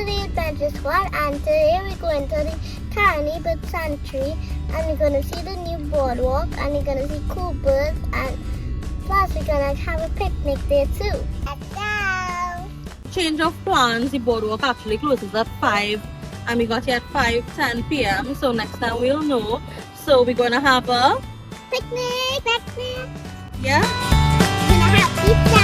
to the Adventure Squad, and today we're going to the Caroni Bird Sanctuary, and we're going to see the new boardwalk, and we're going to see cool birds, and plus we're going to have a picnic there too. Let's go! Change of plans, the boardwalk actually closes at 5 and we got here at 5:10 p.m. So next time we'll know. So we're gonna have a Picnic! Picnic! yeah? We're going to have pizza!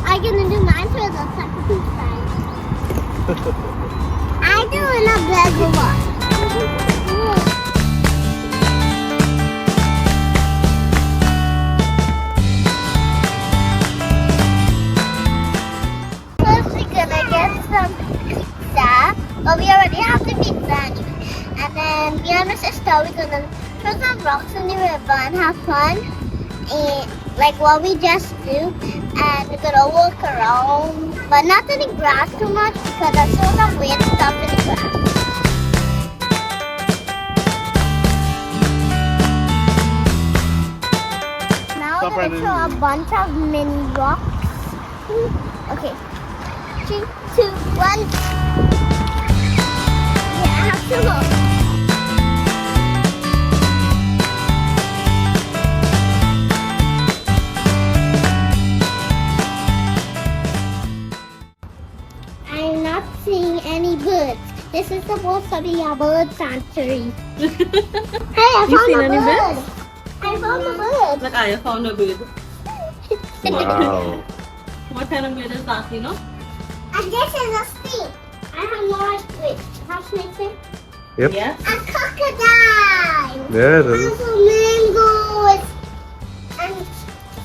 I'm gonna do mine for the sacrifice. I do in a big one. First, we're gonna get some pizza. Well, we already have the pizza anyway. And then me and my sister, we're gonna throw some rocks in the river and have fun. And like what we just do, and we're gonna walk around, but not in the grass too much because there's so some weird stuff in the grass. Now we're gonna throw a bunch of mini rocks. Okay, 3, 2, 1. Yeah, I have to go. I'm not seeing any birds. This is supposed to be a bird sanctuary. Hey, I You found seen a any bird. birds? I found a bird. Like I found a bird. Wow. What kind of bird is that, you know? And this is a snake. I have no idea. Have snakes in? Yep. Yes. A crocodile. Yeah, it is. Also mangoes. And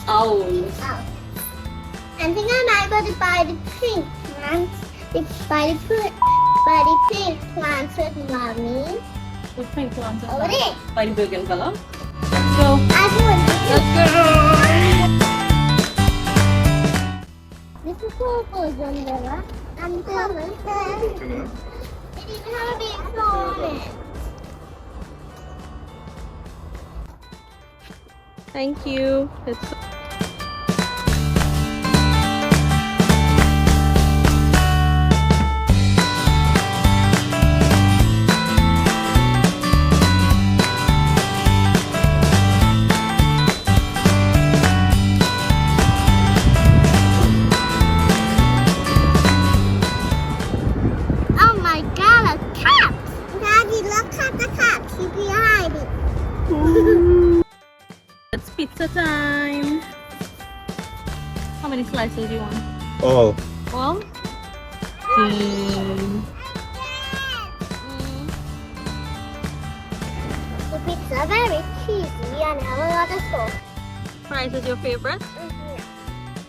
Owls. oh. I think I might go to buy the pink plants. Buy the pink plants with mommy. The pink plants Over there. by the burgundy color. Let's go. I want Let's this is cool version, Bella. I'm coming. It even have a big floor on it. Thank you. It's Oh my god, a cat! Daddy, look at the cat. She's behind it. It's pizza time. How many slices do you want? All. All? The pizza very cheesy and have a lot of sauce. Fries is your favorite?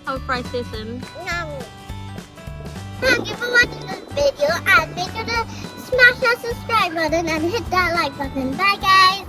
How fries taste in? Yummy. Thank you for watching this video and make sure to smash that subscribe button and hit that like button. Bye guys!